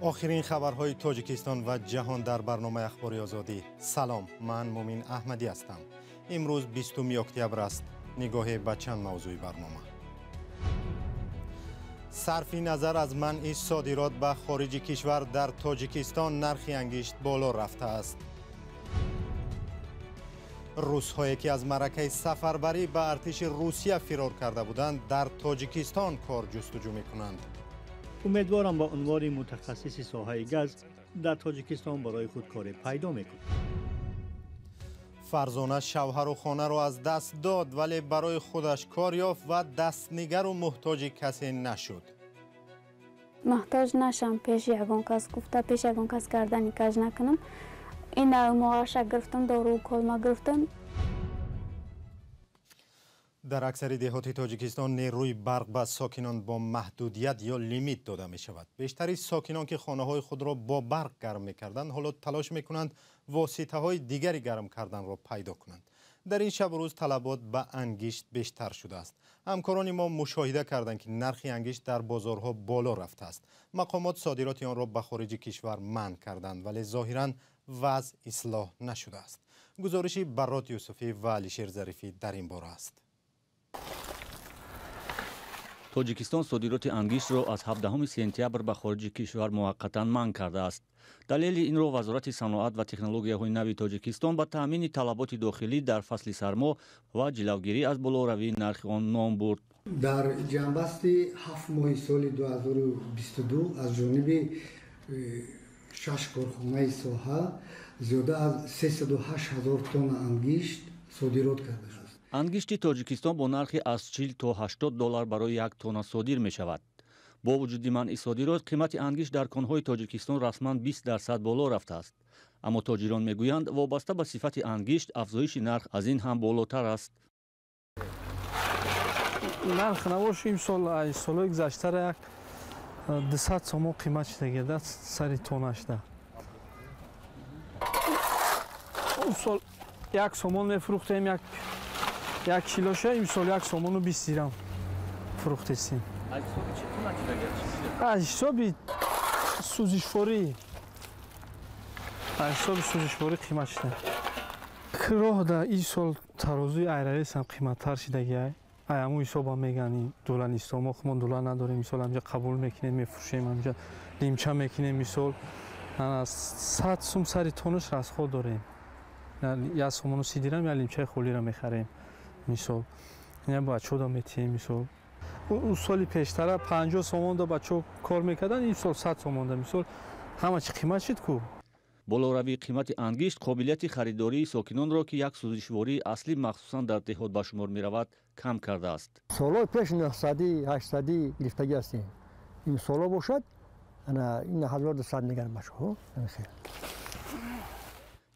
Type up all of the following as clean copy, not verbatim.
آخرین خبرهای تاجیکستان و جهان در برنامه اخباری آزادی. سلام، من مومین احمدی هستم. امروز 20 اکتبر است. نگاه به چند موضوع برنامه. صرف نظر از منع صادرات به خارج کشور در تاجیکستان نرخ انگشت بالا رفته است. روس‌هایی که از معرکه سفربری به ارتش روسیه فرار کرده بودند در تاجیکستان کار جستجو می‌کنند. امیدوارم با عنوان متخصص ساحه گاز در تاجیکستان برای خود کار پیدا میکنم. فرزانه شوهر و خانه را از دست داد ولی برای خودش کار یافت و دستنگر و محتاج کسی نشد. محتاج نشم پیش یگان کس گفته پیش یگان کس کردنی کج نکنم. این معاشق گرفتم، دارو و کلمه گرفتم. در اکثر دهات تاجیکستان نیروی برق به ساکنان با محدودیت یا لیمیت داده می شود. بیشتری ساکنان که خانه های خود را با برق گرم می کردند حالا تلاش می کنند واسطه های دیگری گرم کردن را پیدا کنند. در این شب و روز طلبات به انگشت بیشتر شده است. همکاران ما مشاهده کردند که نرخ انگشت در بازارها بالا رفته است. مقامات صادرات آن را به خارج کشور منع کردند ولی ظاهراً وضع اصلاح نشده است. گزارشی برات یوسفی و علیشیر ظریفی در این باره است. تاجیکستان صادرات انگشت را از 17 سپتامبر به خارج کشور موقتا منع کرده است. دلیل این را وزارت صنعت و تکنولوژی‌های نو تاجیکستان به تامین طلبات داخلی در فصل سرما و جلوگیری از بالاروی نرخ آن نام برد. در جنبست 7 ماه سال 2022 از جانب 6 کارخانه ساحه زیاده از 308,000 تن انگشت صادرات کرده است. انگشت تاجیکستان با نرخ از 40 تا 80 دلار برای یک تن صادر می شود. با وجود منع صادرات، قیمت انگشت در کانهای تاجیکستان رسما 20% بالا رفته است. اما تاجران می گویند وابسته به صفت انگشت افزایش نرخ از این هم بالاتر است. نرخ نباشه امسال سالهای گذشته یک 200 سوم قیمت شده گرده سر تونش ده. اون سال یک سومون میفروختیم یک کیلوشه، امسال یک سومون و 20 درم فروختیم. از حساب سوزشواری قیمت شده. کراه در این سال ترازوی ایرلیس هم قیمت‌تر شده گیه. همون حساب هم میگن دلار نیست. ما خودمون دلار نداریم. مثال همینجا قبول میکنیم میفروشیم، همینجا لیمچه میکنیم. مثال 100 سوم سر تونش از خود داریم. یا سومون و 30 درم یا لیمچه خولی را میخریم. مثال یعنی بچه‌ها دا میتیم. مثال اون سالی پیشتر 50 سومون دا بچه‌ها کار میکردن، این سال 100 سومون دا. مثال همه چی قیمت شد کو. بالاروی قیمت انگشت قابلیت خریداری ساکنان را که یک سوزشواری اصلی مخصوصا در دهات به شمار می‌رود کم کرده است. سالا پیش 900 800 گرفتگی هستیم. این سالا باشد این 1200 نگران باشه.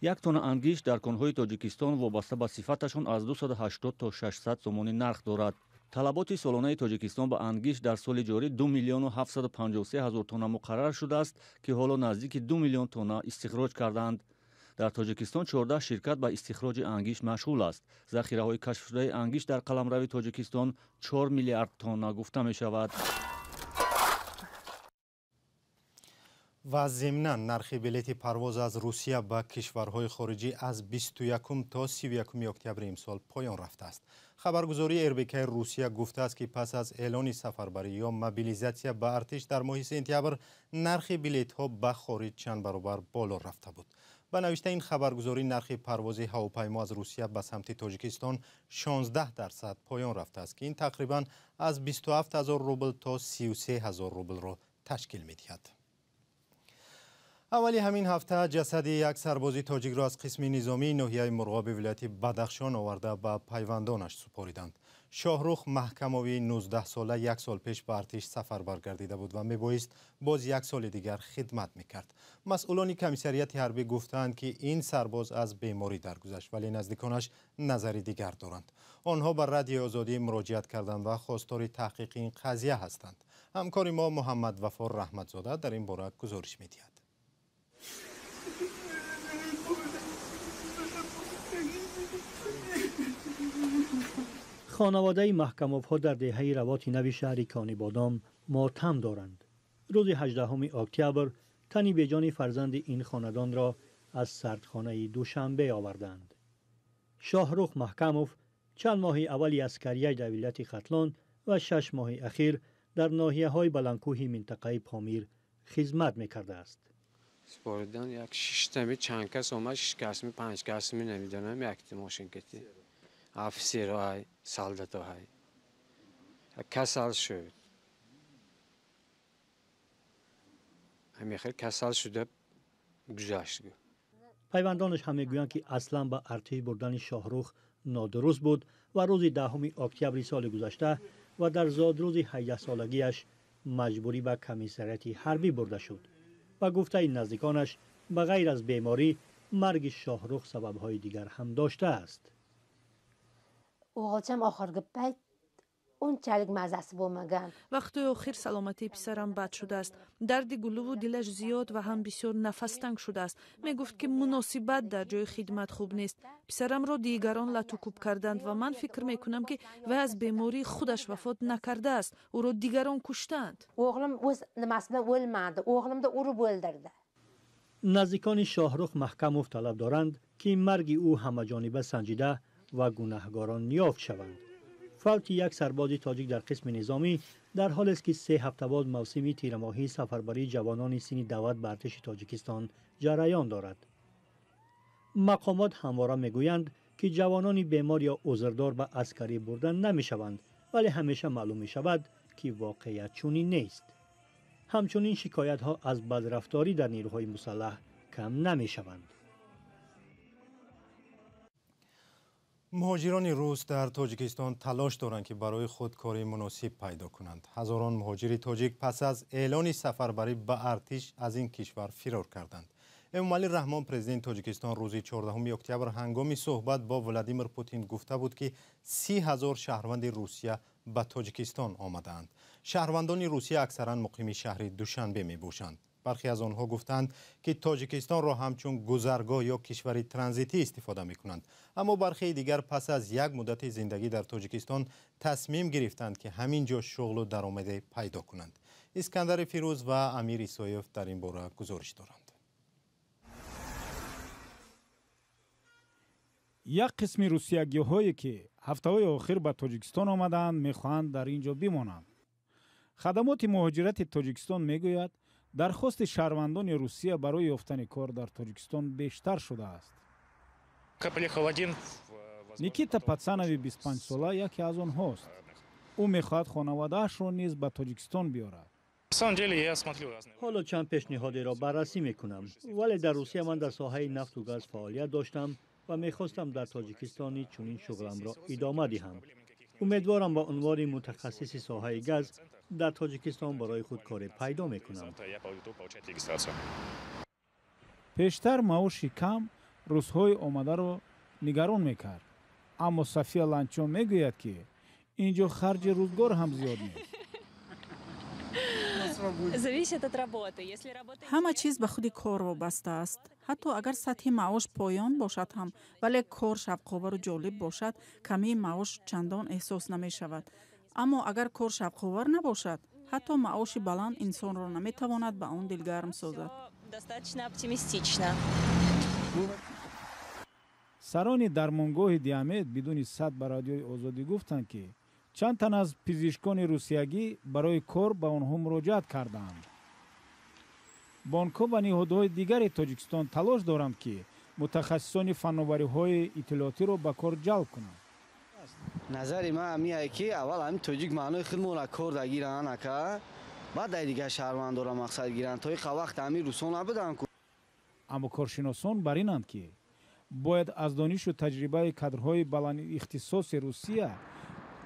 یک تن انگشت در کانهای تاجیکستان وابسته به صفتشان از 280 تا 600 سومانی نرخ دارد. طلبات سالانه تاجیکستان به انگشت در سال جاری 2 میلیون و 753 هزار تن مقرر شده است که حالا نزدیک 2 میلیون تن استخراج کردند. در تاجیکستان 14 شرکت به استخراج انگشت مشغول است. ذخیره‌های کشف شده انگشت در قلمرو تاجیکستان 4 میلیارد تن گفته می شود. و ضمناً نرخ بلیط پرواز از روسیه به کشورهای خارجی از 21 تا 31 اکتبر امسال پایان رفته است. خبرگزاری ایربیکی روسیه گفته است که پس از اعلان سفربری یا موبیلیزاسیون به ارتش در ماه سپتامبر نرخ بلیط ها به خارج چند برابر بالا رفته بود. به نوشته این خبرگزاری نرخ پرواز هواپیما از روسیه به سمت تاجیکستان 16% پایان رفته است که این تقریباً از 27,000 روبل تا 33,000 روبل را تشکیل می‌دهد. اولی همین هفته جسد یک سرباز تاجیک را از قسم نظامی ناحیه مرغاب ولایت بدخشان آورده به پیوندانش سپاریدند. شاهرخ محکماوی 19 ساله یک سال پیش به ارتش سفر برگردیده بود و میبایست باز یک سال دیگر خدمت میکرد. مسئولان کمیسریت حربی گفتند که این سرباز از بیماری درگذشت ولی نزدیکانش نظری دیگر دارند. آنها به رادیو آزادی مراجعت کردند و خواستار تحقیق این قضیه هستند. همکار ما محمد وفا رحمتزاده در این باره گزارش میدهد. خانواده محکم‌ها در دهه روات نو شهر کانی بادام ماتم دارند. روز 18 اکتبر تنی به جان فرزند این خاندان را از سردخانه دوشنبه آوردند. شاهرخ محکموف چند ماه اولی از کریه در ولایت ختلان و 6 ماه اخیر در ناحیه‌های بلندکوه منطقه پامیر خدمت می‌کرده است. سپاردن یک 6 تمی چند کس اومد، 6 کس می 5 کس می نمیدونم یک ماشین کتی افسرهای سالدات‌های کسل شد. همین خیلی کسل شده گذشت. پیوندانش هم میگویند که اصلا با ارتش بردن شاهرخ نادرست بود و روز 10 اکتبر سال گذشته و در زادروز 18 سالگیش مجبوری به کمیساریات حربی برده شد و گفته نزدیکانش به غیر از بیماری مرگ شاهرخ سبب‌های دیگر هم داشته است. اوغالچم آخرگه پایت اون چالک مزاس بومگان. وقتی آخر سلامتی پسرم بد شده است. درد گلو و دلش زیاد و هم بسیار نفس تنگ شده است. می گفت که مناسبت در جای خدمت خوب نیست. پسرم را دیگران لطوکوب کردند و من فکر می کنم که و از بیماری خودش وفات نکرده است. او را دیگران کشتند. اوغلم وز نماسبه ول ماند. اوغلم ده او رو بولدرده. نزدیکان شاهرخ محکموف طلب دارند که مرگ او همه‌جانبه سنجیده و گناهکاران یافت شوند. فوت یک سرباز تاجیک در قسم نظامی در حال است که 3 هفته بعد موسم تیرماهی سفربری جوانان سن دعوت به ارتش تاجیکستان جریان دارد. مقامات همواره میگویند که جوانان بیمار یا عذردار به عسکری بردن نمیشوند، ولی همیشه معلوم می شود که واقعیت چنین نیست. همچنین شکایت ها از بدرفتاری در نیروهای مسلح کم نمی شوند. مهاجران روس در تاجیکستان تلاش دارند که برای خود کاری مناسب پیدا کنند. هزاران مهاجر تاجیک پس از اعلان سفربری به ارتش از این کشور فرار کردند. امامعلی رحمان پرزیدنت تاجیکستان روز 14 اکتبر هنگام صحبت با ولادیمیر پوتین گفته بود که 30,000 شهروند روسیه به تاجیکستان آمدند. شهروندان روسیه اکثرا مقیم شهر دوشنبه می باشند. برخی از آنها گفتند که تاجیکستان را همچون گذرگاه یا کشور ترانزیتی استفاده می کنند. اما برخی دیگر پس از یک مدت زندگی در تاجیکستان تصمیم گرفتند که همینجا شغل و درآمد پیدا کنند. اسکندر فیروز و امیر ایسایف در این باره گزارش دارند. یک قسم روسیگی‌هایی که هفته‌های آخر به تاجیکستان آمدند می‌خواهند در اینجا بمانند. خدمات مهاجرت تاجیکستان میگوید درخواست شهروندان روسیه برای یافتن کار در تاجیکستان بیشتر شده است. نیکیتا پاتسانوی 25 ساله یکی از آنهاست. او می‌خواهد خانواده‌اش را نیز به تاجیکستان بیاورد. حالا چند پیشنهادی را بررسی میکنم، ولی در روسیه من در ساحه نفت و گاز فعالیت داشتم و میخواستم در تاجیکستان چنین شغلم را ادامه دهم. امیدوارم با عنوان متخصص ساحه گاز در تاجیکستان برای خود کار پیدا میکنم. پیشتر معاش کم روزهای آمده را نگران میکرد، اما صفیه لانچو میگوید که اینجا خرج روزگار هم زیاد نیست. همه چیز به خود کار وابسته است. حتی اگر سطح معاش پایان باشد هم، ولی کار شبخوار و جالب باشد، کمی معاش چندان احساس نمی شود. اما اگر کار شبخوار نباشد، حتی معاش بلند انسان را نمی تواند به آن دلگرم سازد. سران درمانگاه دیامید بدون صد به رادیوی آزادی گفتند که چند تن از پزشکان روسیگی برای کار به آنها مراجعت کردند. بانک‌ها و نهادهای دیگر تاجیکستان تلاش دارند که متخصصان فناوری‌های اطلاعاتی را به کار جلب کنند. نظر من همیه که اول همین تاجیک معنای خودمون کار دگیرن نکه، بعد دیگه شهروند را مقصد گیرن تا یک وقت همین روسان نبودن. اما کارشناسان بر اینند که باید از دانش و تجربه کادرهای بلند اختصاص روسیه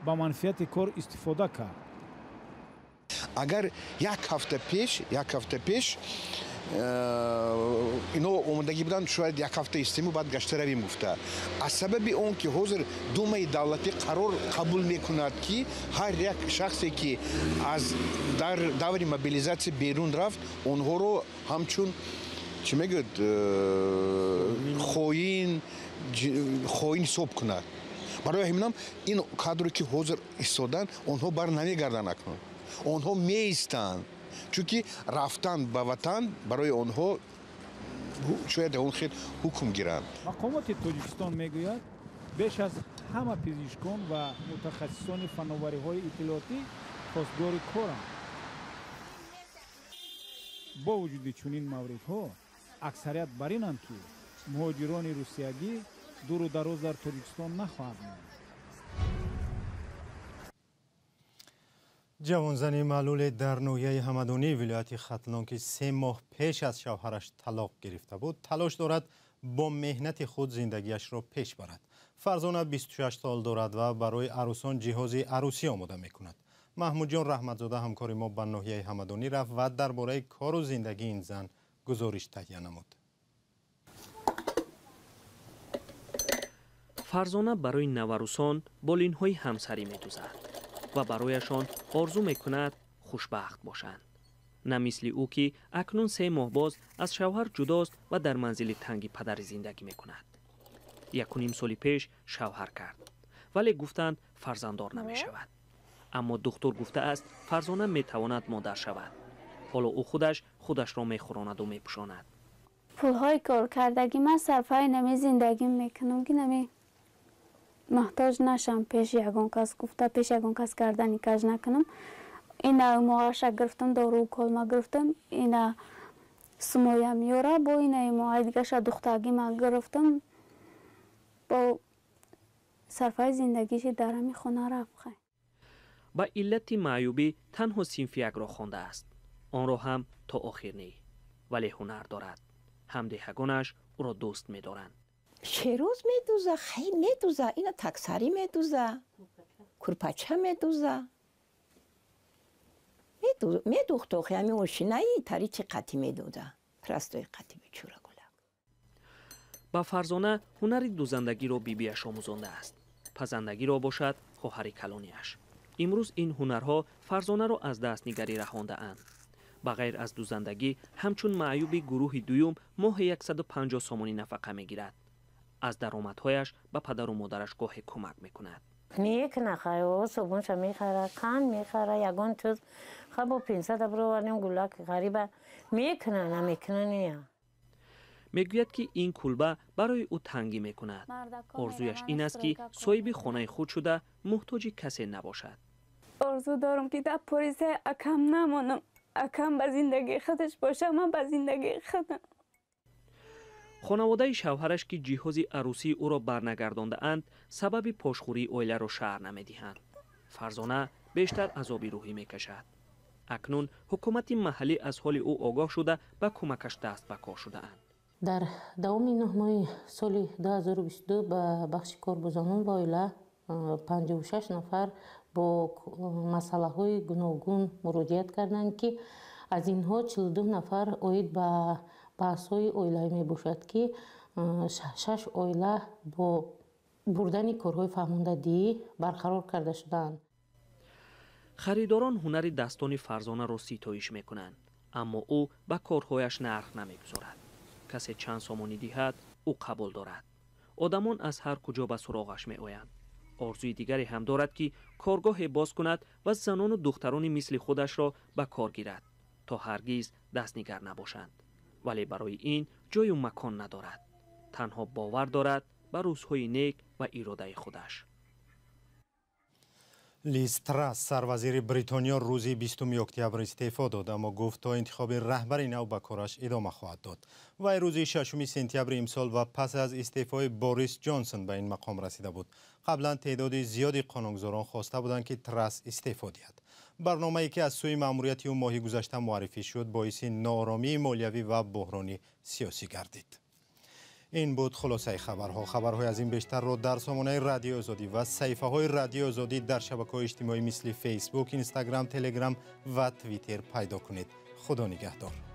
با منفعت کار استفاده کرد. اگر یک هفته پیش اینا اومدگی بودن شاید یک هفته استیمو بعد گشته رویم گفته. از سبب اون که حاضر دومه دولتی قرار قبول میکند که هر یک شخصی که از در دور موبیلیزاسیون بیرون رفت اونها رو همچون چی میگه خوین صبح کند. برای همینم این کادری که حاضر ایستادن اونها بر نمیگردن اکنون. اونها میایستند чунки рафтан ба ватан барои онҳо шояд он хел ҳукм гиранд. мақомоти тоҷикистон мегӯяд беш аз ҳама пизишкон ва мутахассисони фанновариҳои иттилоотӣ хостгори коранд. бо вуҷуди чунин мавридҳо аксарият бар инанд ки муҳоҷирони русиягӣ дуру дароз дар тоҷикистон нахоҳанд монд. ҷавонзани маълуле дар ноҳияи ҳамадонии вилояти хатлон ки 3 моҳ пеш аз шавҳараш талоқ гирифта буд талош дорад бо меҳнати худ зиндагиашро пеш барад. фарзона 26 сол дорад ва барои арӯсон ҷиҳози арӯсӣ омода мекунад. маҳмудҷон раҳматзода ҳамкори мо ба ноҳияи ҳамадонӣ рафт ва дар бораи кору зиндагии ин зан гузориш таҳия намуд. фарзона барои наварӯсон болинҳои ҳамсарӣ медӯзад ва барояшон орзу мекунад хушбахт бошанд. на мисли ӯ ки акнун 3 моҳ боз аз шавҳар ҷудост ва дар манзили танги падарӣ зиндагӣ мекунад. 1.5 соли пеш шавҳар кард, вале гуфтанд фарзанддор намешавад. аммо духтур гуфтааст фарзона метавонад модар шавад. ҳоло ӯ худашро мехӯронаду мепӯшонад. пулҳои коркардагӣ ман сарфаи нами зиндагӣ мекунам ки нами маҳтоҷ нашам пеш ягон кас гуфта пеш ягон кас гардани каж накунам. ина моаша гирифтам дору колма гирифтам ина сумоя меёра бо ина моаи дигаша духтагӣ ман гирифтам бо сарфаи зиндагиши дар ҳами хона рафт. ба иллати маъюбӣ танҳо синфи якро хондааст. онро ҳам то охир не, вале ҳунар дорад. ҳамдиҳагонаш ӯро дӯст медоранд. шерӯз медӯза, хай медӯза, ина таксарӣ медӯза, курпача медӯза. медӯхт охи ҳами ошинаи таричи қатӣ медӯза. прастои қатӣ бичура гула. ба фарзона ҳунари дӯзандагиро бибияш омӯзондааст. пазандагиро бошад хоҳари калониаш. имрӯз ин ҳунарҳо фарзонаро аз дастнигарӣ раҳондаанд. ба ғайр аз дӯзандагӣ ҳамчун маъюби гурӯҳи дуюм моҳи 150 сомонӣ нафақа мегирад. аз даромадҳояш ба падару модараш гоҳе кӯмак мекунад. мекуна хайо собунша мехара қанд мехара ягон чиз хабо 500 бировардем гулак ғариба мекуна намекуна нея. мегӯяд ки ин кулба барои ӯ тангӣ мекунад. орзуяш ин аст ки соҳиби хонаи худ шуда муҳтоҷи касе набошад. орзу дорам ки дар полисия акам намонам. акам ба зиндагии худаш боша, ман ба зиндагии худам. хонаводаи шавҳараш ки ҷиҳози арӯсии ӯро барнагардондаанд сабаби пошхӯрии оиларо шаҳр намедиҳанд. фарзона бештар азоби рӯҳӣ мекашад. акнун ҳукумати маҳаллӣ аз ҳоли ӯ огоҳ шуда ба кӯмакаш даст ба кор шудаанд. дар давоми 9 моҳи соли 2022 ба бахши коргузонон ва оила 56 нафар бо масъалаҳои гуногун муроҷиат карданд ки аз инҳо 42 нафар оид ба баҳсҳои оилавӣ мебошад ки 6 оила бо бурдани корҳои фаҳмондадиӣ барқарор карда шудаанд. харидорон ҳунари дастони фарзонаро ситоиш мекунанд, аммо ӯ ба корҳояш нарх намегузорад. касе чанд сомонӣ диҳад ӯ қабул дорад. одамон аз ҳар куҷо ба суроғаш меоянд. орзуи дигаре ҳам дорад ки коргоҳе боз кунад ва занону духтарони мисли худашро ба кор гирад то ҳаргиз дастнигар набошанд. вале барои ин ҷою макон надорад. танҳо бовар дорад ба рӯзҳои нек ва иродаи худаш. لیز تراس سروازیر بریتانیا روزی 20 اکتبر استعفا داد اما گفت تا انتخاب رهبر نو به کارش ادامه خواهد داد. وی روزی 6 سپتامبر امسال و پس از استعفای بوریس جانسون به این مقام رسیده بود. قبلا تعداد زیادی قانونگذاران خواسته بودند که تراس استعفا دهد. برنامه‌ای که از سوی مأموریت او ماه گذشته معرفی شد باعث ناآرامی مالیوی و بحران سیاسی گردید. این بود خلاصه خبرها. خبرهای از این بیشتر رو در سامانه رادیو آزادی و صفحه‌های رادیو آزادی در شبکه‌های اجتماعی مثل فیسبوک، اینستاگرام، تلگرام و توییتر پیدا کنید. خدا نگهدار.